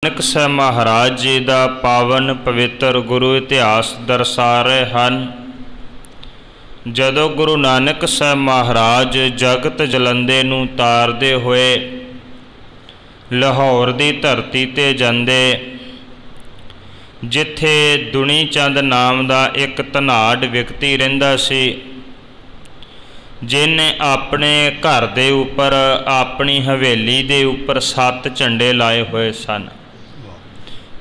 ਨਾਨਕ ਸਾਹਿਬ ਮਹਾਰਾਜ ਜੀ ਦਾ ਪਾਵਨ ਪਵਿੱਤਰ ਗੁਰੂ ਇਤਿਹਾਸ ਦਰਸਾ ਰਹੇ ਹਨ। ਜਦੋਂ ਗੁਰੂ ਨਾਨਕ ਸਾਹਿਬ ਮਹਾਰਾਜ ਜਗਤ ਜਲੰਦੇ ਨੂੰ ਤਾਰਦੇ ਹੋਏ ਲਾਹੌਰ ਦੀ ਧਰਤੀ 'ਤੇ ਜਾਂਦੇ, ਜਿੱਥੇ ਦੁਨੀ ਚੰਦ ਨਾਮ ਦਾ ਇੱਕ ਧਨਾਢ ਵਿਅਕਤੀ ਰਹਿੰਦਾ ਸੀ, ਜਿਹਨੇ ਆਪਣੇ ਘਰ ਦੇ ਉੱਪਰ, ਆਪਣੀ ਹਵੇਲੀ ਦੇ ਉੱਪਰ 7 ਝੰਡੇ ਲਾਏ ਹੋਏ ਸਨ,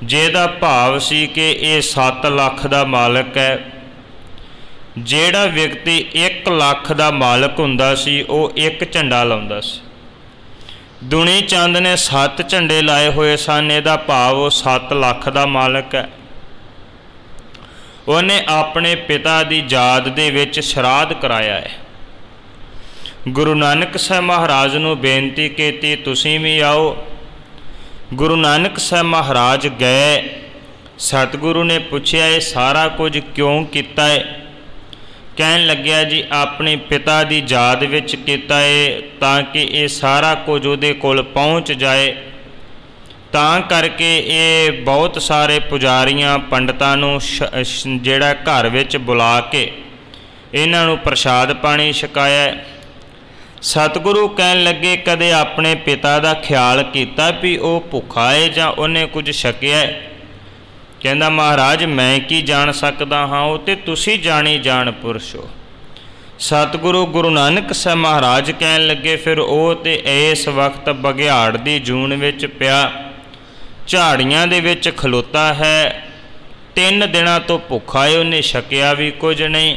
ਜਿਹਦਾ ਭਾਵ ਸੀ ਕਿ ਇਹ 7 ਲੱਖ ਦਾ ਮਾਲਕ ਹੈ। ਜਿਹੜਾ ਵਿਅਕਤੀ 1 ਲੱਖ ਦਾ ਮਾਲਕ ਹੁੰਦਾ ਸੀ, ਉਹ ਇੱਕ ਝੰਡਾ ਲਾਉਂਦਾ ਸੀ। ਦੁਨੀ ਚੰਦ ਨੇ 7 ਝੰਡੇ ਲਾਏ ਹੋਏ ਸਨ, ਇਹਦਾ ਭਾਵ ਉਹ 7 ਲੱਖ ਦਾ ਮਾਲਕ ਹੈ। ਉਹਨੇ ਆਪਣੇ ਪਿਤਾ ਦੀ ਯਾਦ ਦੇ ਵਿੱਚ ਸ਼ਰਾਧ ਕਰਾਇਆ ਹੈ। ਗੁਰੂ ਨਾਨਕ ਸਾਹਿਬ ਮਹਾਰਾਜ ਨੂੰ ਬੇਨਤੀ ਕੀਤੀ, ਤੁਸੀਂ ਵੀ ਆਓ। ਗੁਰੂ ਨਾਨਕ ਸਾਹਿਬ ਮਹਾਰਾਜ ਗਏ। ਸਤਿਗੁਰੂ ਨੇ ਪੁੱਛਿਆ, ਇਹ ਸਾਰਾ ਕੁਝ ਕਿਉਂ ਕੀਤਾ ਹੈ? ਕਹਿਣ ਲੱਗਿਆ, ਜੀ ਆਪਣੇ ਪਿਤਾ ਦੀ ਯਾਦ ਵਿੱਚ ਕੀਤਾ ਹੈ, ਤਾਂ ਕਿ ਇਹ ਸਾਰਾ ਕੁਝ ਉਹਦੇ ਕੋਲ ਪਹੁੰਚ ਜਾਏ। ਤਾਂ ਕਰਕੇ ਇਹ ਬਹੁਤ ਸਾਰੇ ਪੁਜਾਰੀਆਂ ਪੰਡਤਾਂ ਨੂੰ ਜਿਹੜਾ ਘਰ ਵਿੱਚ ਬੁਲਾ ਕੇ ਇਹਨਾਂ ਨੂੰ ਪ੍ਰਸ਼ਾਦ ਪਾਣੀ ਛਕਾਇਆ। ਸਤਿਗੁਰੂ ਕਹਿਣ ਲੱਗੇ, ਕਦੇ ਆਪਣੇ ਪਿਤਾ ਦਾ ਖਿਆਲ ਕੀਤਾ ਵੀ ਉਹ ਭੁੱਖਾ ਹੈ ਜਾਂ ਉਹਨੇ ਕੁਝ ਛਕਿਆ? ਕਹਿੰਦਾ, ਮਹਾਰਾਜ ਮੈਂ ਕੀ ਜਾਣ ਸਕਦਾ ਹਾਂ, ਉਹ ਤੇ ਤੁਸੀਂ ਜਾਣੀ ਜਾਣ ਪੁਰਸ਼ ਹੋ। ਸਤਿਗੁਰੂ ਗੁਰੂ ਨਾਨਕ ਸਾਹਿਬ ਮਹਾਰਾਜ ਕਹਿਣ ਲੱਗੇ, ਫਿਰ ਉਹ ਤੇ ਇਸ ਵਕਤ ਬਘਿਆੜ ਦੀ ਜੂਨ ਵਿੱਚ ਪਿਆ, ਝਾੜੀਆਂ ਦੇ ਵਿੱਚ ਖਲੋਤਾ ਹੈ, 3 ਦਿਨਾਂ ਤੋਂ ਭੁੱਖਾ ਹੈ, ਉਹਨੇ ਛਕਿਆ ਵੀ ਕੁਝ ਨਹੀਂ।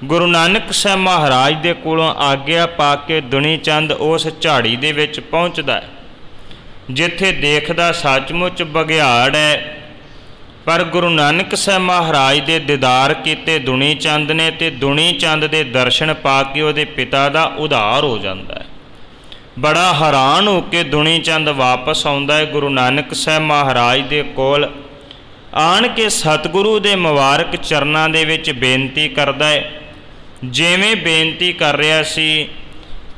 ਗੁਰੂ ਨਾਨਕ ਸਾਹਿਬ ਮਹਾਰਾਜ ਦੇ ਕੋਲੋਂ ਆਗਿਆ ਪਾ ਕੇ ਦੁਨੀ ਚੰਦ ਉਸ ਝਾੜੀ ਦੇ ਵਿੱਚ ਪਹੁੰਚਦਾ, ਜਿੱਥੇ ਦੇਖਦਾ ਸੱਚਮੁੱਚ ਬਘਿਆੜ ਹੈ। ਪਰ ਗੁਰੂ ਨਾਨਕ ਸਾਹਿਬ ਮਹਾਰਾਜ ਦੇ ਦੀਦਾਰ ਕੀਤੇ ਦੁਨੀ ਚੰਦ ਨੇ, ਤੇ ਦੁਨੀ ਚੰਦ ਦੇ ਦਰਸ਼ਨ ਪਾ ਕੇ ਉਹਦੇ ਪਿਤਾ ਦਾ ਉਧਾਰ ਹੋ ਜਾਂਦਾ ਹੈ। ਬੜਾ ਹੈਰਾਨ ਹੋ ਕੇ ਦੁਨੀ ਚੰਦ ਵਾਪਸ ਆਉਂਦਾ ਹੈ। ਗੁਰੂ ਨਾਨਕ ਸਾਹਿਬ ਮਹਾਰਾਜ ਦੇ ਕੋਲ ਆਣ ਕੇ ਸਤਿਗੁਰੂ ਦੇ ਮੁਬਾਰਕ ਚਰਨਾਂ ਦੇ ਵਿੱਚ ਬੇਨਤੀ ਕਰਦਾ ਹੈ। ਜਿਵੇਂ ਬੇਨਤੀ ਕਰ ਰਿਹਾ ਸੀ,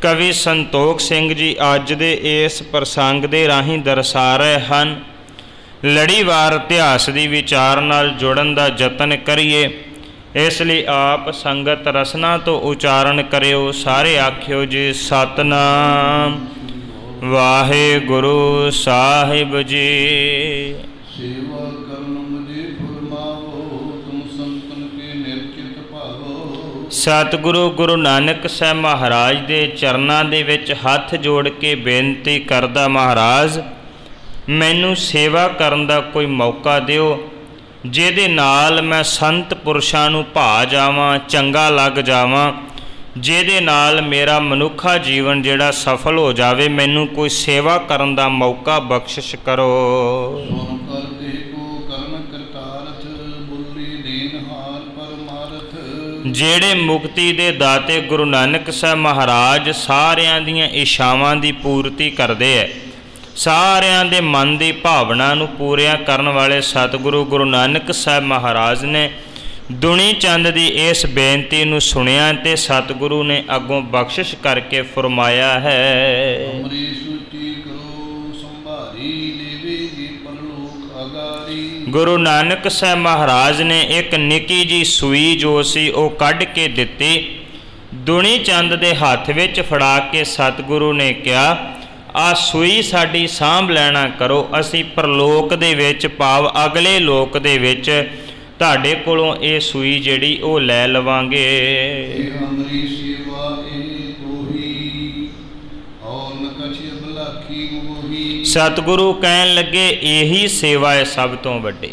ਕਵੀ ਸੰਤੋਖ ਸਿੰਘ ਜੀ ਅੱਜ ਦੇ ਇਸ ਪ੍ਰਸੰਗ ਦੇ ਰਾਹੀਂ ਦਰਸਾ ਰਹੇ ਹਨ। ਲੜੀਵਾਰ ਇਤਿਹਾਸ ਦੀ ਵਿਚਾਰ ਨਾਲ ਜੁੜਨ ਦਾ ਯਤਨ ਕਰੀਏ, ਇਸ ਲਈ ਆਪ ਸੰਗਤ ਰਸਨਾ ਤੋਂ ਉਚਾਰਨ ਕਰਿਓ। ਸਾਰੇ ਆਖਿਓ ਜੀ, ਸਤਿਨਾਮ ਵਾਹਿਗੁਰੂ ਸਾਹਿਬ ਜੀ। ਸੇਵਾ ਕਰਨ ਮੁਝੇ ਫੁਰਮਾਵੋ, ਤੁਮ ਸੰਤਨ ਕੇ ਨਿਰਚਿਤ ਭਾਵੋ। ਸਤਿਗੁਰੂ ਗੁਰੂ ਨਾਨਕ ਸਾਹਿਬ ਮਹਾਰਾਜ ਦੇ ਚਰਨਾਂ ਦੇ ਵਿੱਚ ਹੱਥ ਜੋੜ ਕੇ ਬੇਨਤੀ ਕਰਦਾ, ਮਹਾਰਾਜ ਮੈਨੂੰ ਸੇਵਾ ਕਰਨ ਦਾ ਕੋਈ ਮੌਕਾ ਦਿਓ, ਜਿਹਦੇ ਨਾਲ ਮੈਂ ਸੰਤ ਪੁਰਸ਼ਾਂ ਨੂੰ ਭਾ ਜਾਵਾਂ, ਚੰਗਾ ਲੱਗ ਜਾਵਾਂ, ਜਿਹਦੇ ਨਾਲ ਮੇਰਾ ਮਨੁੱਖਾ ਜੀਵਨ ਜਿਹੜਾ ਸਫਲ ਹੋ ਜਾਵੇ। ਮੈਨੂੰ ਕੋਈ ਸੇਵਾ ਕਰਨ ਦਾ ਮੌਕਾ ਬਖਸ਼ਿਸ਼ ਕਰੋ। ਜਿਹੜੇ ਮੁਕਤੀ ਦੇ ਦਾਤੇ ਗੁਰੂ ਨਾਨਕ ਸਾਹਿਬ ਮਹਾਰਾਜ ਸਾਰਿਆਂ ਦੀਆਂ ਇੱਛਾਵਾਂ ਦੀ ਪੂਰਤੀ ਕਰਦੇ ਹੈ, ਸਾਰਿਆਂ ਦੇ ਮਨ ਦੀ ਭਾਵਨਾ ਨੂੰ ਪੂਰੀਆਂ ਕਰਨ ਵਾਲੇ ਸਤਿਗੁਰੂ ਗੁਰੂ ਨਾਨਕ ਸਾਹਿਬ ਮਹਾਰਾਜ ਨੇ ਦੁਨੀ ਚੰਦ ਦੀ ਇਸ ਬੇਨਤੀ ਨੂੰ ਸੁਣਿਆ, ਤੇ ਸਤਿਗੁਰੂ ਨੇ ਅੱਗੋਂ ਬਖਸ਼ਿਸ਼ ਕਰਕੇ ਫਰਮਾਇਆ ਹੈ, ਗੁਰੂ ਨਾਨਕ ਸਾਹਿਬ ਮਹਾਰਾਜ ਨੇ ਇੱਕ ਨਿੱਕੀ ਜਿਹੀ ਸੂਈ ਜੋ ਸੀ ਉਹ ਕੱਢ ਕੇ ਦਿੱਤੀ। ਦੁਨੀ ਚੰਦ ਦੇ ਹੱਥ ਵਿੱਚ ਫੜਾ ਕੇ ਸਤਿਗੁਰੂ ਨੇ ਕਿਹਾ, ਆਹ ਸੂਈ ਸਾਡੀ ਸਾਂਭ ਲੈਣਾ ਕਰੋ, ਅਸੀਂ ਪਰਲੋਕ ਦੇ ਵਿੱਚ, ਭਾਵ ਅਗਲੇ ਲੋਕ ਦੇ ਵਿੱਚ ਤੁਹਾਡੇ ਕੋਲੋਂ ਇਹ ਸੂਈ ਜਿਹੜੀ ਉਹ ਲੈ ਲਵਾਂਗੇ। ਸਤਿਗੁਰੂ ਕਹਿਣ ਲੱਗੇ, ਇਹੀ ਸੇਵਾ ਹੈ ਸਭ ਤੋਂ ਵੱਡੀ,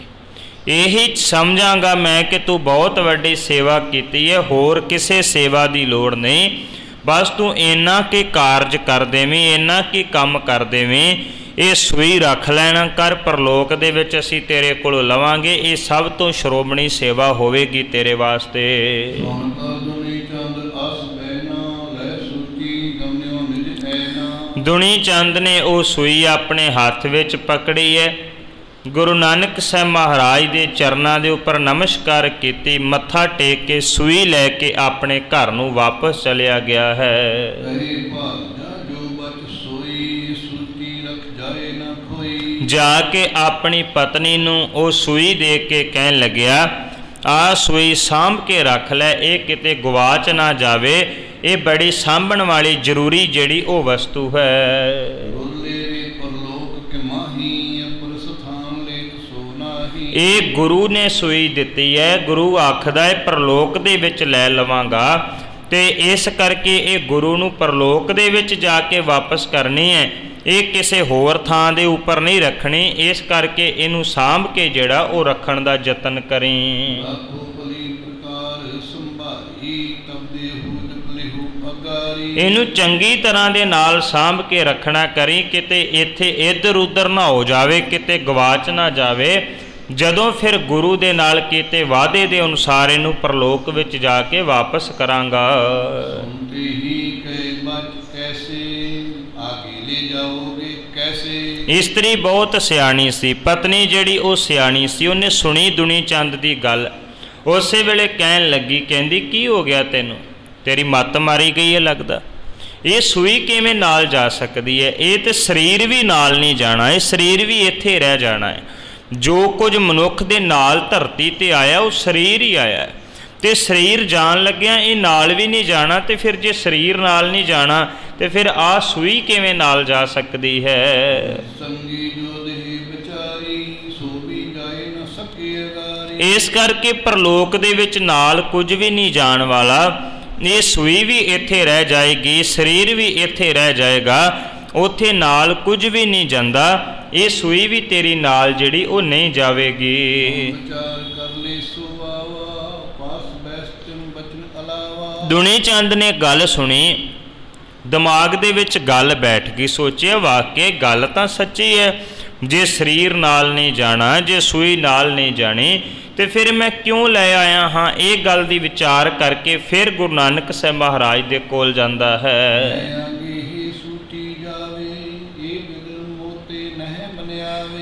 ਇਹੀ ਸਮਝਾਂਗਾ ਮੈਂ ਕਿ ਤੂੰ ਬਹੁਤ ਵੱਡੀ ਸੇਵਾ ਕੀਤੀ ਹੈ, ਹੋਰ ਕਿਸੇ ਸੇਵਾ ਦੀ ਲੋੜ ਨਹੀਂ। ਬਸ ਤੂੰ ਇੰਨਾ ਕੀ ਕਾਰਜ ਕਰ ਦੇਵੀਂ, ਇੰਨਾ ਕੀ ਕੰਮ ਕਰ ਦੇਵੀਂ, ਇਹ ਸੂਈ ਰੱਖ ਲੈਣਾ ਕਰ, ਪਰਲੋਕ ਦੇ ਵਿੱਚ ਅਸੀਂ ਤੇਰੇ ਕੋਲੋਂ ਲਵਾਂਗੇ। ਇਹ ਸਭ ਤੋਂ ਸ਼੍ਰੋਮਣੀ ਸੇਵਾ ਹੋਵੇਗੀ ਤੇਰੇ ਵਾਸਤੇ। ਦੁਨੀ ਚੰਦ ਨੇ ਉਹ ਸੂਈ ਆਪਣੇ ਹੱਥ ਵਿੱਚ ਪਕੜੀ ਹੈ। ਗੁਰੂ ਨਾਨਕ ਸਾਹਿਬ ਮਹਾਰਾਜ ਦੇ ਚਰਨਾਂ ਦੇ ਉੱਪਰ ਨਮਸਕਾਰ ਕੀਤੀ, ਮੱਥਾ ਟੇਕ ਕੇ ਸੂਈ ਲੈ ਕੇ ਆਪਣੇ ਘਰ ਨੂੰ ਵਾਪਸ ਚਲਿਆ ਗਿਆ ਹੈ। ਜਾ ਕੇ ਆਪਣੀ ਪਤਨੀ ਨੂੰ ਉਹ ਸੂਈ ਦੇ ਕੇ ਕਹਿਣ ਲੱਗਿਆ, ਆ ਸੂਈ ਸਾਂਭ ਕੇ ਰੱਖ ਲੈ, ਇਹ ਕਿਤੇ ਗਵਾਚ ਨਾ ਜਾਵੇ, ਇਹ ਬੜੀ ਸਾਂਭਣ ਵਾਲੀ ਜ਼ਰੂਰੀ ਜਿਹੜੀ ਉਹ ਵਸਤੂ ਹੈ। ਇਹ ਗੁਰੂ ਨੇ ਸੂਈ ਦਿੱਤੀ ਹੈ, ਗੁਰੂ ਆਖਦਾ ਹੈ ਪ੍ਰਲੋਕ ਦੇ ਵਿੱਚ ਲੈ ਲਵਾਂਗਾ, ਤੇ ਇਸ ਕਰਕੇ ਇਹ ਗੁਰੂ ਨੂੰ ਪ੍ਰਲੋਕ ਦੇ ਵਿੱਚ ਜਾ ਕੇ ਵਾਪਸ ਕਰਨੀ ਹੈ, ਇਹ ਕਿਸੇ ਹੋਰ ਥਾਂ ਦੇ ਉੱਪਰ ਨਹੀਂ ਰੱਖਣੀ। ਇਸ ਕਰਕੇ ਇਹਨੂੰ ਸਾਂਭ ਕੇ ਜਿਹੜਾ ਉਹ ਰੱਖਣ ਦਾ ਯਤਨ ਕਰੀਂ। ਇਹਨੂੰ ਚੰਗੀ ਤਰ੍ਹਾਂ ਦੇ ਨਾਲ ਸਾਂਭ ਕੇ ਰੱਖਣਾ ਕਰੀ, ਕਿਤੇ ਇੱਥੇ ਇੱਧਰ ਉੱਧਰ ਨਾ ਹੋ ਜਾਵੇ, ਕਿਤੇ ਗਵਾਚ ਨਾ ਜਾਵੇ। ਜਦੋਂ ਫਿਰ ਗੁਰੂ ਦੇ ਨਾਲ ਕੀਤੇ ਵਾਅਦੇ ਦੇ ਅਨੁਸਾਰ ਇਹਨੂੰ ਪ੍ਰਲੋਕ ਵਿੱਚ ਜਾ ਕੇ ਵਾਪਸ ਕਰਾਂਗਾ। ਇਸਤਰੀ ਬਹੁਤ ਸਿਆਣੀ ਸੀ, ਪਤਨੀ ਜਿਹੜੀ ਉਹ ਸਿਆਣੀ ਸੀ, ਉਹਨੇ ਸੁਣੀ ਦੁਨੀ ਚੰਦ ਦੀ ਗੱਲ, ਉਸੇ ਵੇਲੇ ਕਹਿਣ ਲੱਗੀ, ਕਹਿੰਦੀ ਕੀ ਹੋ ਗਿਆ ਤੈਨੂੰ, ਤੇਰੀ ਮੱਤ ਮਾਰੀ ਗਈ ਹੈ ਲੱਗਦਾ। ਇਹ ਸੂਈ ਕਿਵੇਂ ਨਾਲ ਜਾ ਸਕਦੀ ਹੈ? ਇਹ ਤੇ ਸਰੀਰ ਵੀ ਨਾਲ ਨਹੀਂ ਜਾਣਾ, ਇਹ ਸਰੀਰ ਵੀ ਇੱਥੇ ਰਹਿ ਜਾਣਾ ਹੈ। ਜੋ ਕੁਝ ਮਨੁੱਖ ਦੇ ਨਾਲ ਧਰਤੀ 'ਤੇ ਆਇਆ ਉਹ ਸਰੀਰ ਹੀ ਆਇਆ, ਅਤੇ ਸਰੀਰ ਜਾਣ ਲੱਗਿਆ ਇਹ ਨਾਲ ਵੀ ਨਹੀਂ ਜਾਣਾ। ਅਤੇ ਫਿਰ ਜੇ ਸਰੀਰ ਨਾਲ ਨਹੀਂ ਜਾਣਾ ਅਤੇ ਫਿਰ ਆਹ ਸੂਈ ਕਿਵੇਂ ਨਾਲ ਜਾ ਸਕਦੀ ਹੈ? ਇਸ ਕਰਕੇ ਪ੍ਰਲੋਕ ਦੇ ਵਿੱਚ ਨਾਲ ਕੁਝ ਵੀ ਨਹੀਂ ਜਾਣ ਵਾਲਾ, ਇਹ ਸੂਈ ਵੀ ਇੱਥੇ ਰਹਿ ਜਾਏਗੀ, ਸਰੀਰ ਵੀ ਇੱਥੇ ਰਹਿ ਜਾਏਗਾ, ਉੱਥੇ ਨਾਲ ਕੁਝ ਵੀ ਨਹੀਂ ਜਾਂਦਾ। ਇਹ ਸੂਈ ਵੀ ਤੇਰੀ ਨਾਲ ਜਿਹੜੀ ਉਹ ਨਹੀਂ ਜਾਵੇਗੀ। ਦੁਨੀ ਚੰਦ ਨੇ ਗੱਲ ਸੁਣੀ, ਦਿਮਾਗ ਦੇ ਵਿੱਚ ਗੱਲ ਬੈਠ ਗਈ, ਸੋਚਿਆ ਵਾਕਿਆ ਗੱਲ ਤਾਂ ਸੱਚੀ ਹੈ। ਜੇ ਸਰੀਰ ਨਾਲ ਨਹੀਂ ਜਾਣਾ, ਜੇ ਸੂਈ ਨਾਲ ਨਹੀਂ ਜਾਣੀ, ਤੇ ਫਿਰ ਮੈਂ ਕਿਉਂ ਲੈ ਆਇਆ ਹਾਂ? ਇਹ ਗੱਲ ਦੀ ਵਿਚਾਰ ਕਰਕੇ ਫਿਰ ਗੁਰੂ ਨਾਨਕ ਸਾਹਿਬ ਮਹਾਰਾਜ ਦੇ ਕੋਲ ਜਾਂਦਾ ਹੈ।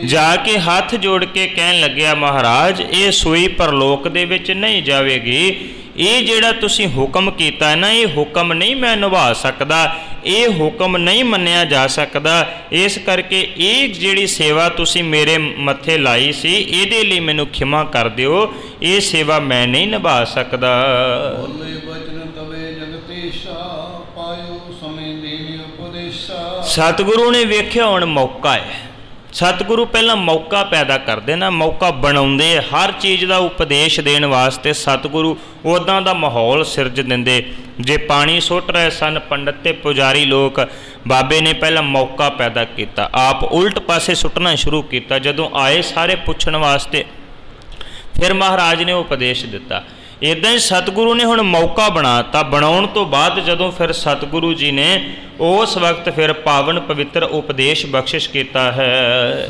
ਜਾ ਕੇ ਹੱਥ ਜੋੜ ਕੇ ਕਹਿਣ ਲੱਗਿਆ, ਮਹਾਰਾਜ ਇਹ ਸੂਈ ਪ੍ਰਲੋਕ ਦੇ ਵਿੱਚ ਨਹੀਂ ਜਾਵੇਗੀ, ਇਹ ਜਿਹੜਾ ਤੁਸੀਂ ਹੁਕਮ ਕੀਤਾ ਹੈ ਨਾ, ਇਹ ਹੁਕਮ ਨਹੀਂ ਮੈਂ ਨਿਭਾ ਸਕਦਾ, ਇਹ ਹੁਕਮ ਨਹੀਂ ਮੰਨਿਆ ਜਾ ਸਕਦਾ। ਇਸ ਕਰਕੇ ਇਹ ਜਿਹੜੀ ਸੇਵਾ ਤੁਸੀਂ ਮੇਰੇ ਮੱਥੇ ਲਾਈ ਸੀ, ਇਹਦੇ ਲਈ ਮੈਨੂੰ ਖਿਮਾ ਕਰ ਦਿਓ, ਇਹ ਸੇਵਾ ਮੈਂ ਨਹੀਂ ਨਿਭਾ ਸਕਦਾ। ਸਤਿਗੁਰੂ ਨੇ ਵੇਖਿਆ ਹੁਣ ਮੌਕਾ ਹੈ। ਸਤਿਗੁਰੂ ਪਹਿਲਾਂ ਮੌਕਾ ਪੈਦਾ ਕਰਦੇ ਨਾ, ਮੌਕਾ ਬਣਾਉਂਦੇ, ਹਰ ਚੀਜ਼ ਦਾ ਉਪਦੇਸ਼ ਦੇਣ ਵਾਸਤੇ ਸਤਿਗੁਰੂ ਉੱਦਾਂ ਦਾ ਮਾਹੌਲ ਸਿਰਜ ਦਿੰਦੇ। ਜੇ ਪਾਣੀ ਸੁੱਟ ਰਹੇ ਸਨ ਪੰਡਤ ਤੇ ਪੁਜਾਰੀ ਲੋਕ, ਬਾਬੇ ਨੇ ਪਹਿਲਾਂ ਮੌਕਾ ਪੈਦਾ ਕੀਤਾ, ਆਪ ਉਲਟ ਪਾਸੇ ਸੁੱਟਣਾ ਸ਼ੁਰੂ ਕੀਤਾ। ਜਦੋਂ ਆਏ ਸਾਰੇ ਪੁੱਛਣ ਵਾਸਤੇ, ਫਿਰ ਮਹਾਰਾਜ ਨੇ ਉਪਦੇਸ਼ ਦਿੱਤਾ। ਇੱਦਾਂ ਹੀ ਸਤਿਗੁਰੂ ਨੇ ਹੁਣ ਮੌਕਾ ਬਣਾਤਾ। ਬਣਾਉਣ ਤੋਂ ਬਾਅਦ ਜਦੋਂ ਫਿਰ ਸਤਿਗੁਰੂ ਜੀ ਨੇ ਉਸ ਵਕਤ ਫਿਰ ਪਾਵਨ ਪਵਿੱਤਰ ਉਪਦੇਸ਼ ਬਖਸ਼ਿਸ਼ ਕੀਤਾ ਹੈ।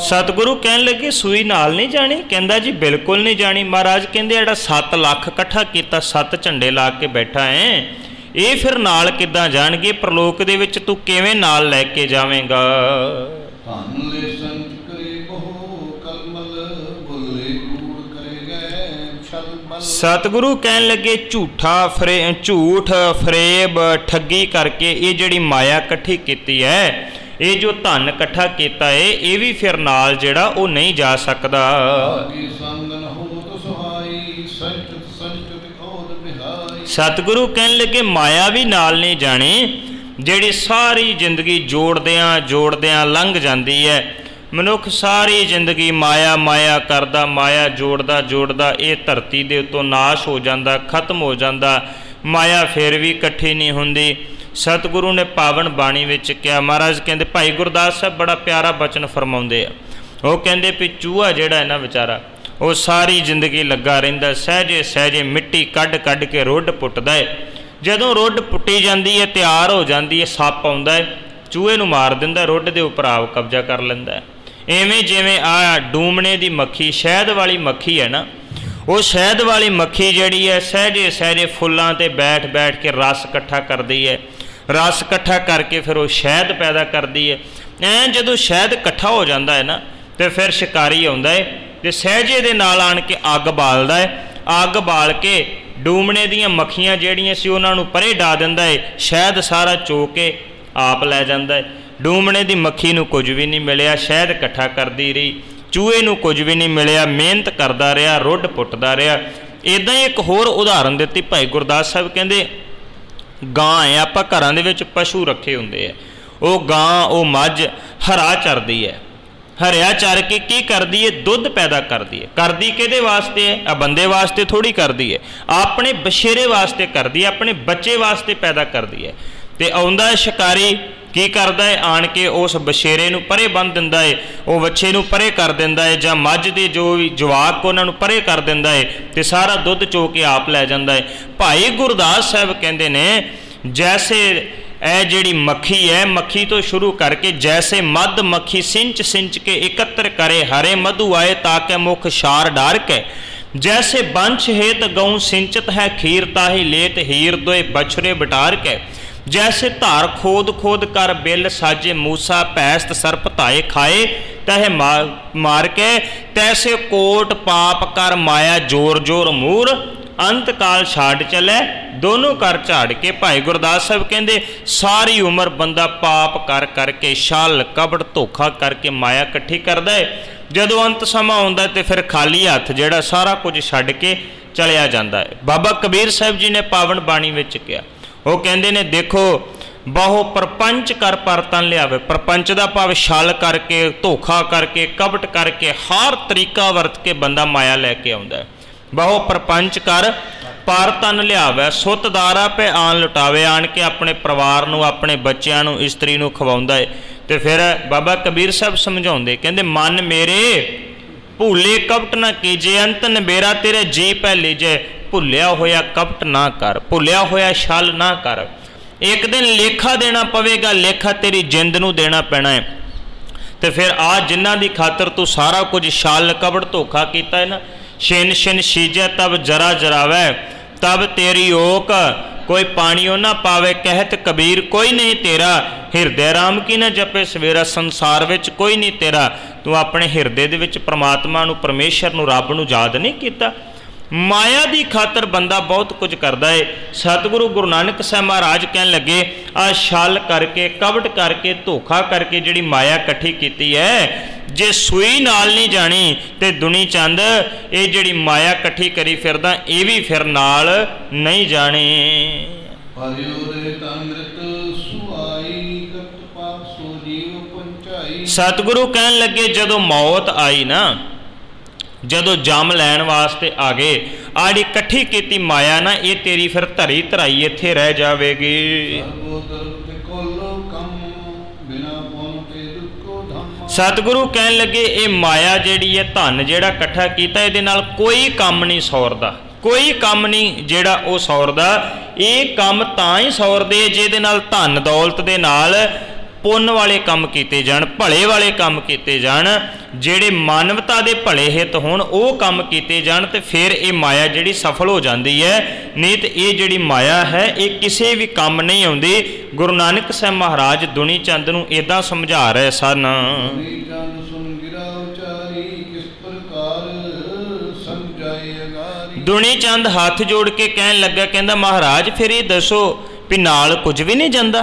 ਸਤਿਗੁਰੂ ਕਹਿਣ ਲੱਗੇ ਸੂਈ ਨਾਲ ਨਹੀਂ ਜਾਣੀ? ਕਹਿੰਦਾ ਜੀ ਬਿਲਕੁਲ ਨਹੀਂ ਜਾਣੀ। ਮਹਾਰਾਜ ਕਹਿੰਦੇ ਜਿਹੜਾ 7 ਲੱਖ ਇਕੱਠਾ ਕੀਤਾ, 7 ਝੰਡੇ ਲਾ ਕੇ ਬੈਠਾ ਹੈ, ਇਹ ਫਿਰ ਨਾਲ ਕਿੱਦਾਂ ਜਾਣਗੇ? ਪ੍ਰਲੋਕ ਦੇ ਵਿੱਚ ਤੂੰ ਕਿਵੇਂ ਨਾਲ ਲੈ ਕੇ ਜਾਵੇਂਗਾ? ਸਤਿਗੁਰੂ ਕਹਿਣ ਲੱਗੇ ਝੂਠ ਫਰੇਬ ਠੱਗੀ ਕਰਕੇ ਇਹ ਜਿਹੜੀ ਮਾਇਆ ਇਕੱਠੀ ਕੀਤੀ ਹੈ, ਇਹ ਜੋ ਧਨ ਇਕੱਠਾ ਕੀਤਾ ਹੈ, ਇਹ ਵੀ ਫਿਰ ਨਾਲ ਜਿਹੜਾ ਉਹ ਨਹੀਂ ਜਾ ਸਕਦਾ। ਸਤਿਗੁਰੂ ਕਹਿਣ ਲੱਗੇ ਮਾਇਆ ਵੀ ਨਾਲ ਨਹੀਂ ਜਾਣੀ, ਜਿਹੜੀ ਸਾਰੀ ਜ਼ਿੰਦਗੀ ਜੋੜਦਿਆਂ ਲੰਘ ਜਾਂਦੀ ਹੈ। ਮਨੁੱਖ ਸਾਰੀ ਜ਼ਿੰਦਗੀ ਮਾਇਆ ਮਾਇਆ ਕਰਦਾ, ਮਾਇਆ ਜੋੜਦਾ ਇਹ ਧਰਤੀ ਦੇ ਉੱਤੋਂ ਨਾਸ਼ ਹੋ ਜਾਂਦਾ, ਖਤਮ ਹੋ ਜਾਂਦਾ। ਮਾਇਆ ਫਿਰ ਵੀ ਇਕੱਠੀ ਨਹੀਂ ਹੁੰਦੀ। ਸਤਿਗੁਰੂ ਨੇ ਪਾਵਨ ਬਾਣੀ ਵਿੱਚ ਕਿਹਾ, ਮਹਾਰਾਜ ਕਹਿੰਦੇ, ਭਾਈ ਗੁਰਦਾਸ ਸਾਹਿਬ ਬੜਾ ਪਿਆਰਾ ਬਚਨ ਫਰਮਾਉਂਦੇ ਆ। ਉਹ ਕਹਿੰਦੇ ਵੀ ਚੂਹਾ ਜਿਹੜਾ ਹੈ ਨਾ ਵਿਚਾਰਾ, ਉਹ ਸਾਰੀ ਜ਼ਿੰਦਗੀ ਲੱਗਾ ਰਹਿੰਦਾ, ਸਹਿਜੇ ਸਹਿਜੇ ਮਿੱਟੀ ਕੱਢ ਕੇ ਰੁੱਡ ਪੁੱਟਦਾ ਹੈ। ਜਦੋਂ ਰੁੱਡ ਪੁੱਟੀ ਜਾਂਦੀ ਹੈ, ਤਿਆਰ ਹੋ ਜਾਂਦੀ ਹੈ, ਸੱਪ ਆਉਂਦਾ ਹੈ, ਚੂਹੇ ਨੂੰ ਮਾਰ ਦਿੰਦਾ, ਰੁੱਡ ਦੇ ਉੱਪਰ ਆਪ ਕਬਜ਼ਾ ਕਰ ਲੈਂਦਾ ਹੈ। ਇਵੇਂ ਜਿਵੇਂ ਆਹ ਡੂਮਣੇ ਦੀ ਮੱਖੀ, ਸ਼ਹਿਦ ਵਾਲੀ ਮੱਖੀ ਹੈ ਨਾ, ਉਹ ਸ਼ਹਿਦ ਵਾਲੀ ਮੱਖੀ ਜਿਹੜੀ ਹੈ ਸਹਿਜੇ ਸਹਿਜੇ ਫੁੱਲਾਂ 'ਤੇ ਬੈਠ ਕੇ ਰਸ ਇਕੱਠਾ ਕਰਦੀ ਹੈ। ਰਸ ਇਕੱਠਾ ਕਰਕੇ ਫਿਰ ਉਹ ਸ਼ਹਿਦ ਪੈਦਾ ਕਰਦੀ ਹੈ। ਐਂ ਜਦੋਂ ਸ਼ਹਿਦ ਇਕੱਠਾ ਹੋ ਜਾਂਦਾ ਹੈ ਨਾ, ਅਤੇ ਫਿਰ ਸ਼ਿਕਾਰੀ ਆਉਂਦਾ ਹੈ ਅਤੇ ਸਹਿਜੇ ਦੇ ਨਾਲ ਆਣ ਕੇ ਅੱਗ ਬਾਲਦਾ ਹੈ। ਅੱਗ ਬਾਲ ਕੇ ਡੂਮਣੇ ਦੀਆਂ ਮੱਖੀਆਂ ਜਿਹੜੀਆਂ ਸੀ ਉਹਨਾਂ ਨੂੰ ਪਰੇ ਡਾ ਦਿੰਦਾ ਏ, ਸ਼ਹਿਦ ਸਾਰਾ ਚੋ ਕੇ ਆਪ ਲੈ ਜਾਂਦਾ ਏ। ਡੂਮਣੇ ਦੀ ਮੱਖੀ ਨੂੰ ਕੁਝ ਵੀ ਨਹੀਂ ਮਿਲਿਆ, ਸ਼ਹਿਦ ਇਕੱਠਾ ਕਰਦੀ ਰਹੀ। ਚੂਹੇ ਨੂੰ ਕੁਝ ਵੀ ਨਹੀਂ ਮਿਲਿਆ, ਮਿਹਨਤ ਕਰਦਾ ਰਿਹਾ, ਰੁੱਡ ਪੁੱਟਦਾ ਰਿਹਾ। ਇੱਦਾਂ ਹੀ ਇੱਕ ਹੋਰ ਉਦਾਹਰਨ ਦਿੱਤੀ ਭਾਈ ਗੁਰਦਾਸ ਸਾਹਿਬ ਕਹਿੰਦੇ, ਗਾਂ ਹੈ, ਆਪਾਂ ਘਰਾਂ ਦੇ ਵਿੱਚ ਪਸ਼ੂ ਰੱਖੇ ਹੁੰਦੇ ਆ, ਉਹ ਗਾਂ ਉਹ ਮੱਝ ਹਰਾ ਚਰਦੀ ਹੈ। ਹਰਿਆ ਚਰ ਕੇ ਕੀ ਕਰਦੀ ਹੈ? ਦੁੱਧ ਪੈਦਾ ਕਰਦੀ ਹੈ। ਕਰਦੀ ਕਿਹਦੇ ਵਾਸਤੇ ਹੈ? ਆ ਬੰਦੇ ਵਾਸਤੇ ਥੋੜ੍ਹੀ ਕਰਦੀ ਹੈ, ਆਪਣੇ ਬਛੇਰੇ ਵਾਸਤੇ ਕਰਦੀ ਹੈ, ਆਪਣੇ ਬੱਚੇ ਵਾਸਤੇ ਪੈਦਾ ਕਰਦੀ ਹੈ। ਅਤੇ ਆਉਂਦਾ ਹੈ ਸ਼ਿਕਾਰੀ, ਕੀ ਕਰਦਾ ਹੈ? ਆਣ ਕੇ ਉਸ ਬਛੇਰੇ ਨੂੰ ਪਰੇ ਬੰਨ੍ਹ ਦਿੰਦਾ ਹੈ, ਉਹ ਵੱਛੇ ਨੂੰ ਪਰੇ ਕਰ ਦਿੰਦਾ ਹੈ, ਜਾਂ ਮੱਝ ਦੇ ਜੋ ਵੀ ਜਵਾਕ ਉਹਨਾਂ ਨੂੰ ਪਰੇ ਕਰ ਦਿੰਦਾ ਹੈ, ਅਤੇ ਸਾਰਾ ਦੁੱਧ ਚੋ ਕੇ ਆਪ ਲੈ ਜਾਂਦਾ ਹੈ। ਭਾਈ ਗੁਰਦਾਸ ਸਾਹਿਬ ਕਹਿੰਦੇ ਨੇ, ਜੈਸੇ ਇਹ ਜਿਹੜੀ ਮੱਖੀ ਹੈ, ਮੱਖੀ ਤੋਂ ਸ਼ੁਰੂ ਕਰਕੇ ਜੈਸੇ ਮੱਧ ਮੱਖੀ ਸਿੰਚ ਸਿੰਚ ਕੇ ਇਕੱਤਰ ਕਰੇ, ਹਰੇ ਮਧੂ ਆਏ ਤਾਕੇ ਮੁਖ ਸ਼ਾਰ ਡਾਰ ਕੇ, ਜੈਸੇ ਬੰਸ਼ ਹੇਤ ਗਊ ਸਿੰਚਤ ਹੈ ਖੀਰ, ਤਾਹੀ ਲੇਤ ਹੀਰ ਦੋਏ ਬਛਰੇ ਬਟਾਰ ਕੇ, जैसे धार खोद खोद कर बिल साजे मूसा पैस्त सर्प धाए खाए तह मार के, तैसे कोट पाप कर माया जोर जोर मूर, अंत काल छाड़ चले दोनों कर झाड़ के। भाई गुरदास साहब कहते सारी उम्र बंदा पाप कर करके छल कपट धोखा करके माया इकट्ठी करता है, जदों अंत समा आउंदा ते फिर खाली हथ जिहड़ा सारा कुछ छड्ड के चलिया जाता है। बाबा कबीर साहब जी ने पावन बाणी विच कहा, वो कहते ने देखो बहु प्रपंच कर परतन लियावे, प्रपंच का भाव छल करके धोखा करके कपट करके हर तरीका वरत के बंदा माया लैके आउंदा है। बहु प्रपंच कर पर तन लियावे, सुतदारा पे आन लुटावे, आन के अपने परिवार नूं अपने बच्चों नूं इस्त्री नूं खवाउंदा है। तो फिर बाबा कबीर साहब समझाउंदे कहंदे मन मेरे भूले कपट ना कीजे, अंत नबेरा तेरे जी पै लीजे, भुलिया होया कपट ना कर, भुलिया होया छल ना कर, एक दिन लेखा देना पवेगा, लेखा तेरी जिंद नूं देना पैना है। तो फिर आ जिन्हां दी खातर तू सारा कुछ छल कपट धोखा कीता है ना, छिन छिन सीजे तब जरा जरावै, तब तेरी ओक कोई पानियों ना पावे, कहत कबीर कोई नहीं तेरा, हिरदे राम की ना जपे सवेरा, संसार विच कोई नहीं तेरा। तू अपने हिरदे दे विच परमात्मा नूं परमेश्वर नूं रब नूं याद नहीं कीता। माया की खातर बंदा बहुत कुछ करता है। सतगुरु गुरु नानक साहब महाराज कहन लगे आ छल करके कपट करके धोखा करके जिहड़ी माया इकट्ठी कीती है, जे सूई नाल नहीं जानी तो दुनी चंद ये जिहड़ी माया इकट्ठी करी फिरदा ये भी फिर नाल नहीं जाने। सतगुरु कहन लगे जदों मौत आई ना, जदों जम लैन वास्ते आ गए, आड़ी इकट्ठी कीती माया ना, ये तेरी फिर धरी धराई इत्थे रह जावेगी। सतगुरु कहन लगे ये माया जिहड़ी है धन जिहड़ा इकट्ठा कीता इहदे नाल कोई काम नहीं सौरदा, कोई काम नहीं जिहड़ा वो सौरदा। ये काम तां ही सौरदे जिहदे नाल धन दौलत दे नाल पुण्य वाले काम किए जान, भले वाले काम किए जान, जेड़े मानवता के भले हित होण वो काम किए जान, तो फिर ये माया जिहड़ी सफल हो जाती है। नहीं तो ये जिहड़ी माया है ये किसी भी काम नहीं आउंदी। गुरु नानक साहब महाराज दुनी चंद नूं इदां समझा रहे सन। दुनी चंद हाथ जोड़ के कहन लगा, कहंदा महाराज फिर ये दसो भी नाल कुछ भी नहीं जाता,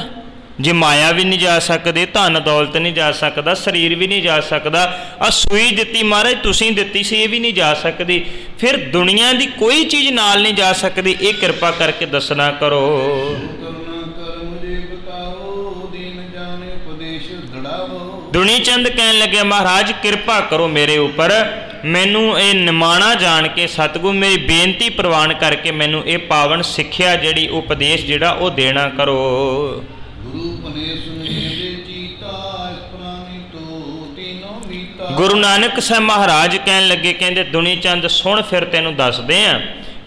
जे माया भी नहीं जा सकती, धन दौलत नहीं जा सकता, शरीर भी नहीं जा सकता, आ सूई दिती महाराज तुसीं दिती सी ये भी नहीं जा सकती, फिर दुनिया की कोई चीज़ नाल नहीं जा सकती, ये कृपा करके दसना करो। दुनी चंद कहन लगे महाराज कृपा करो मेरे उपर, मैनू ये निमाणा जान के सतगुरु मेरी बेनती प्रवान करके मैनू ये पावन सिक्ख्या जिहड़ी उपदेश जिहड़ा वो देना करो। गुरु नानक साहब महाराज कहन लगे, कहंदे दुनी चंद सुन फिर तेनों दसदे हैं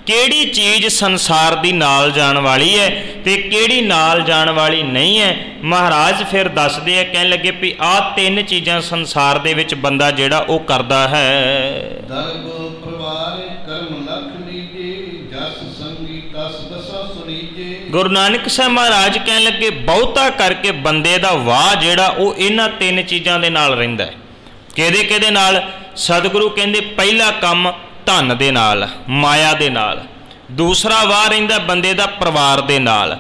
केड़ी चीज़ संसार दी नाल जान वाली है ते केड़ी नाल जान वाली नहीं है। महाराज फिर दसदे है, कहन लगे भी आ तीन चीज़ां संसार दे विच बंदा जिहड़ा वो करदा है। गुरु नानक साहब महाराज कहन लगे बहुता करके बंदे दा वाह जिहड़ा वो इन्हां तीन चीज़ां दे नाल रहिंदा है। किहदे किहदे नाल? सतगुरु कहंदे पहला काम धन दे नाल, माया दे नाल। दूसरा वाह रहिंदा बंदे दा परिवार दे नाल,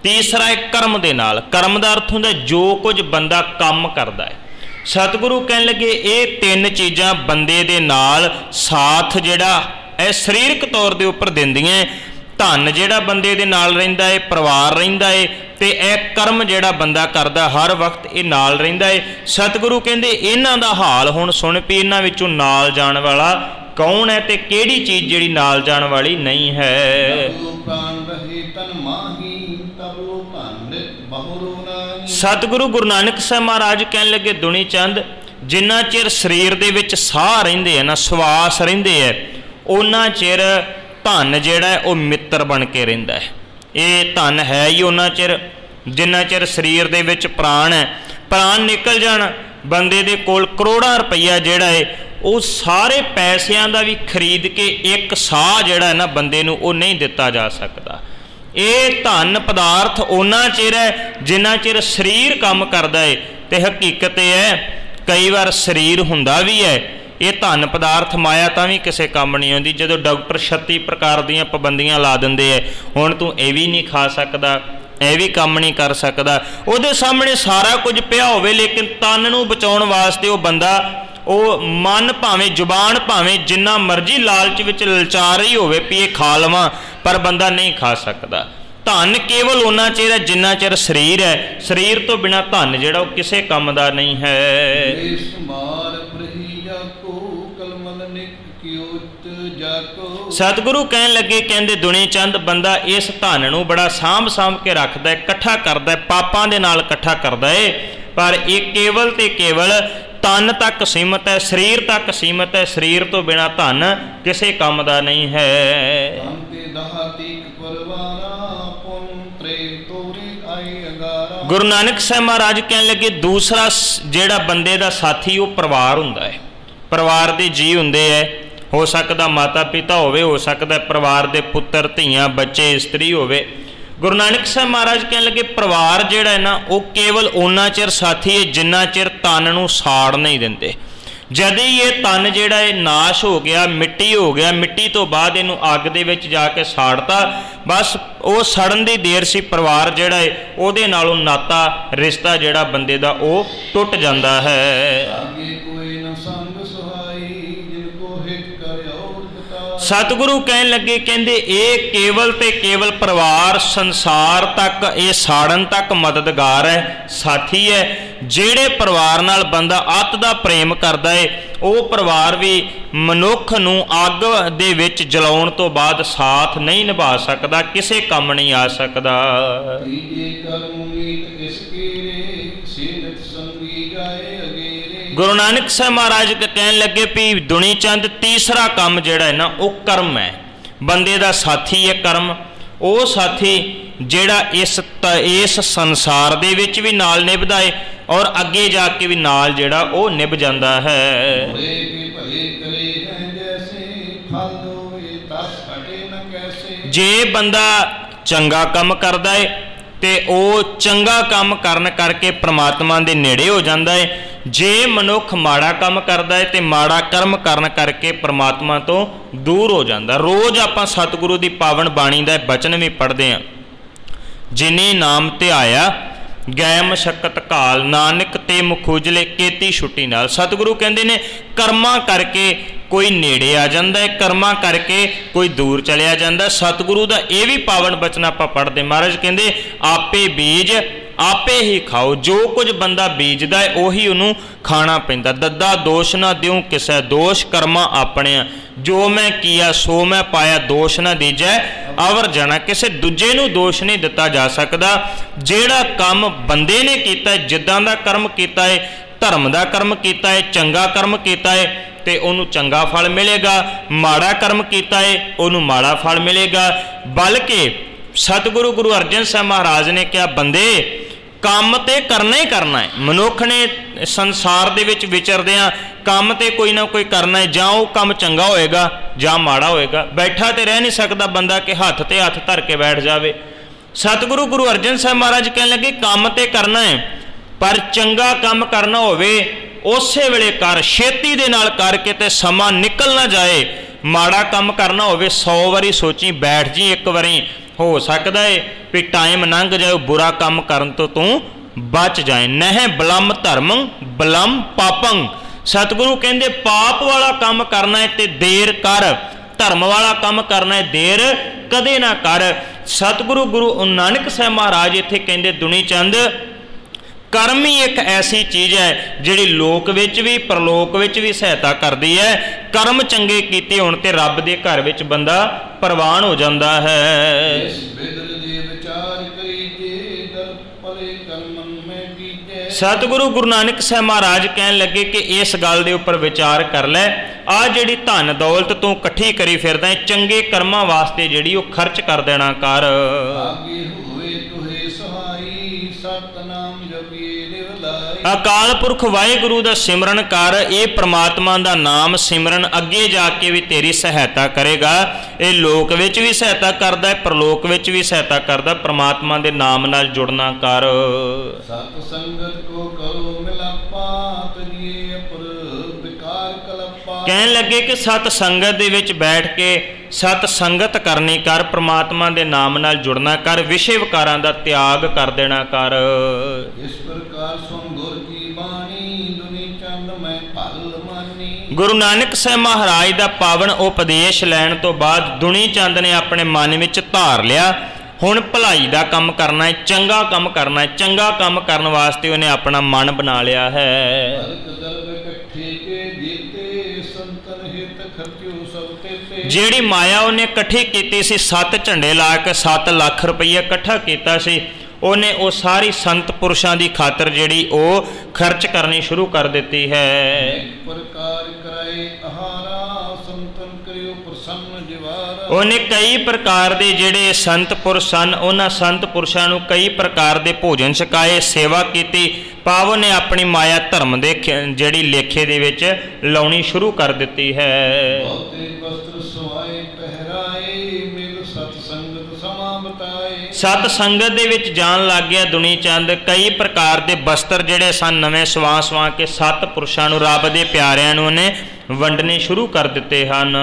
तीसरा है कर्म दे नाल। कर्म का अर्थ हुंदा जो कुछ बंदा काम करता है। सतगुरु कहन लगे ये तीन चीज़ां बंदे दे नाल साथ जिहड़ा है सरीरक तौर के उपर दिंदियां। धन जिहड़ा बंदे दे नाल रहिंदा है, परिवार रहिंदा है, ते यह कर्म जिहड़ा बंदा करदा हर वक्त ये नाल रहिंदा है। सतगुरु कहंदे इन्हां दा हाल हुण सुण पी इन्हां विचों नाल जाण वाला कौन है ते किहड़ी चीज़ जिहड़ी नाल जाण वाली नहीं है। सतगुरु गुरु नानक साहब महाराज कहन लगे दुनी चंद जिन्ना चिर शरीर दे विच साह रहिंदे है ना, श्वास रहिंदे है, उन्ना चिर धन जिहड़ा है वह मित्र बन के रहिंदा है। ये धन है ही उन्ना चिर जिन्ना चिर शरीर दे विच प्राण है। प्राण निकल जाण बंदे दे कोल करोड़ां रुपया जिहड़ा है वो सारे पैसिਆਂ ਦਾ भी खरीद के एक साह जिहड़ा है ना बंदे नूं वो नहीं दिता जा सकता। ये धन पदार्थ उन्ना चिर है जिन्ना चिर शरीर काम करता है। तो हकीकत है कई बार शरीर हुंदा भी है, ये धन पदार्थ माया तां भी किसी काम नहीं आउंदी। जदों डॉक्टर 36 प्रकार दीयां पाबंदियां ला दिंदे है, हुण तूं ये भी नहीं खा सकदा, यह भी काम नहीं कर सकता, उहदे सामने सारा कुछ पिया होवे लेकिन तन नूं बचाउण वास्ते वो बंदा वो मन भावें जुबान भावें जिन्ना मर्जी लालच विच ललचा रही होवे भी ये खा लवां, पर बंदा नहीं खा सकता। धन केवल उन्ना चिर है जिन्ना चिर शरीर है, शरीर तो बिना धन जिहड़ा किसी काम का नहीं है। सतगुरु कहन लगे कहंदे दुनी चंद बंदा इस धन नूं बड़ा सांभ सांभ के रखदा है, इकट्ठा करदा है, पापां दे नाल इकट्ठा करदा है, पर ये केवल ते केवल तन तक सीमित है, शरीर तक सीमित है। शरीर तो बिना धन किसी काम का नहीं है। गुरु नानक साहब महाराज कहन लगे दूसरा जिहड़ा बंदे दा साथी वो परिवार हुंदा है। परिवार दे जी हुंदे है, हो सकता माता पिता होवे, हो सकता परिवार दे पुत्र धीआं बच्चे इस्त्री होवे। गुरु नानक साहब महाराज कहन लगे परिवार जिहड़ा है ना वो केवल उन्ना चिर साथी है जिन्ना चिर तन नूं साड़ नहीं दिंदे। जद ही ये तन जिहड़ा है नाश हो गया, मिट्टी हो गया, मिट्टी तो बाद इनू अग दे विच जाके साड़ता, बस वो सड़न दी देर सी परिवार जिहड़ा है उहदे नालों नाता रिश्ता जिहड़ा बंदे दा वो टुट जांदा है। सतगुरु कहन लगे कहंदे ये केवल ते केवल परिवार संसार तक ये साड़न तक मददगार है, साथी है। जेड़े परिवार नाल बंदा अत दा प्रेम करदा है वो परिवार भी मनुख नूं अग दे विच जलाउण तो बाद साथ नहीं निभा सकदा, किसी काम नहीं आ सकदा। गुरु नानक साहब महाराज कहन लगे भी दुनी चंद तीसरा काम जिहड़ा है ना वो कर्म है। बंदे दा साथी है कर्म, वो साथी जिहड़ा इस संसार दे विच भी नाल निभदा है और अगे जाके भी नाल जिहड़ा वो निभ जांदा है। जे बंदा चंगा काम करदा है ते वो चंगा काम करन करके परमात्मा दे नेड़े हो जाता है। जे मनुख माड़ा काम करता है तो माड़ा कर्म करन करके परमात्मा तो दूर हो जाता। रोज़ आपां सतगुरु की पावन बाणी का बचन भी पढ़ते हैं, जिन्हें नाम ते आया गै मशक्कत घाल, नानक ते मुखुजले केती छुट्टी नाल। सतगुरु कहते ने कर्मा करके कोई नेड़े आ जाता है, कर्मा करके कोई दूर चलिया जाता। सतगुरु का यह भी पावन बचन आप पढ़ते, महाराज कहते आपे बीज आपे ही खाओ, जो कुछ बंदा बीजदा है उही उन्होंने खाना पैंदा। दद्दा दोष ना दिऊँ किसे, दोष कर्मा अपने, जो मैं किया सो मैं पाया, दोष ना दीजै अवर जाना। किसी दूजे नूं दोष नहीं दिता जा सकता। जिहड़ा काम बंदे ने कीता है, जिद्दां दा कर्म कीता है, धर्म का कर्म किया है, चंगा कर्म किया है तो उन्होंने चंगा फल मिलेगा, माड़ा कर्म किया है उन्होंने माड़ा फल मिलेगा। बल्कि सतगुरु गुरु अर्जन साहब महाराज ने कहा बंदे काम तो करना ही करना है। मनुख ने संसार दे विच विचरदियां काम तो कोई ना कोई करना है, जां वो काम चंगा होएगा जां माड़ा होएगा। बैठा तो रह नहीं सकता बंदा कि हाथ ते हाथ धर के बैठ जाए। सतगुरु गुरु अर्जन साहब महाराज कहने लगे काम तो करना है, पर चंगा काम करना होवे उस वेले कर, छेती दे नाल करके ते समा निकल ना जाए। माड़ा काम करना होवे 100 वारी सोची बैठ जी, एक बारी हो सकता है भी टाइम लंघ जाए, बुरा काम करन तो तू बच जाए। नह बलम धर्मं बलम पापं, सतगुरु कहते पाप वाला काम करना है तो देर कर, धर्म वाला काम करना है देर कदे ना कर। सतगुरु गुरु नानक साहब महाराज इत्थे कहते दुनी चंद कर्म ही एक ऐसी चीज़ है जिहड़ी लोक विच भी परलोक विच भी सहायता करती है। कर्म चंगे कीते होण ते रब दे घर विच बंदा प्रवान हो जाता है। सतगुरु गुरु नानक साहब महाराज कहन लगे कि इस गल दे उपर विचार कर लै, आ जिहड़ी धन दौलत तू इकट्ठी करी फिरदा है, चंगे कर्मां वास्ते जिहड़ी वो खर्च कर देना कर। अकाल पुरख वाहिगुरु दा सिमरन कर, ये परमात्मा दा नाम सिमरन अगे जाके भी तेरी सहायता करेगा। ये लोक विच भी सहायता करदा है, परलोक विच भी सहायता करदा। परमात्मा दे नाम नाल जुड़ना कर। सत संगत को करो मिलापा, तजिए अपर विकार कलपा। कहन लगे कि सत संगत दे विच बैठ के सत संगत करनी कर, परमात्मा दे नाम नाल जुड़ना कर, विषय विकारां दा त्याग कर देना कर। इस प्रकार सुन गुर की बाणी, दुनी चंद मैं फल मानी। गुरु नानक साहब महाराज दा पावन उपदेश लैण तो बाद दुनी चंद ने अपने मन विच धार लिया, हुण भलाई दा काम करना है, चंगा काम करना है। चंगा काम करन वास्ते उन्हें अपना मन बना लिया है। जिहड़ी माया उन्हें इकट्ठी कीती सी, 7 झंडे ला के 7 लाख रुपया इकट्ठा कीता सी, उन्हें वो सारी संत पुरुषों की खातर जिहड़ी वो खर्च करनी शुरू कर दी है। उन्हें कई प्रकार के जिहड़े संत पुरुष सन, उन्हां संत पुरुषों नूं कई प्रकार के भोजन छकाए, सेवा की। पाव ने अपनी माया धर्म दे जिहड़ी लेखे दे विच लाउणी शुरू कर दी है। सत संगत दे विच जान लग गया दुनी चंद। कई प्रकार के बस्तर जिहड़े सन नवे सवा सवा के सत पुरुषां नूं रब दे प्यारिआं नूं ने वंडने शुरू कर दिते हन।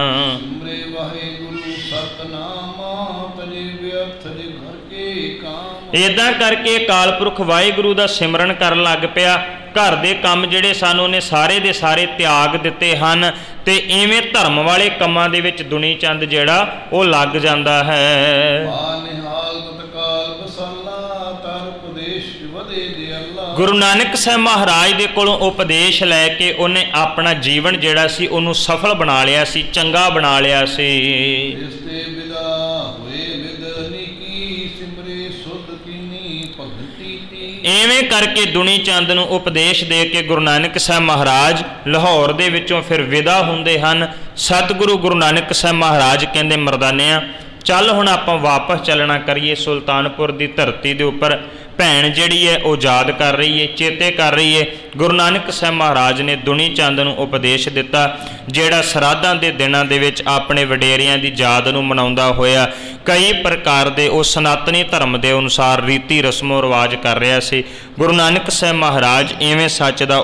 इदां करके अकाल पुरख वाहिगुरू दा सिमरन करन लग पिया। घर दे काम जिहड़े सन उहने सारे दे सारे त्याग दिते हन ते इवें धर्म वाले कामां दे विच दुनी चंद जिहड़ा वो लग जांदा है। गुरु नानक साहब महाराज दे कोलों उपदेश लैके उन्हें अपना जीवन जिहड़ा सी उहनूं सफल बना लिया सी, चंगा बना लिया सी। इवें करके दुनी चंद नूं उपदेश दे के गुरु नानक साहब महाराज लाहौर दे विचों फिर विदा हुंदे हन। सतगुरु गुरु नानक साहब महाराज कहंदे मरदानिया चल हुण आपां वापस चलना करिए सुल्तानपुर दी धरती दे उपर। भैन जिहड़ी है वो याद कर रही है, चेते कर रही है। गुरु नानक साहब महाराज ने दुनी चंद नूं उपदेश दिता जिहड़ा श्राद्धां दे दिनां दे विच अपने वडेरियां दी याद नूं मनाउंदा होया कई प्रकार दे उस सनातनी धर्म दे अनुसार रीति रस्मों रिवाज कर रहा सी। गुरु नानक साहब महाराज इवें सच दा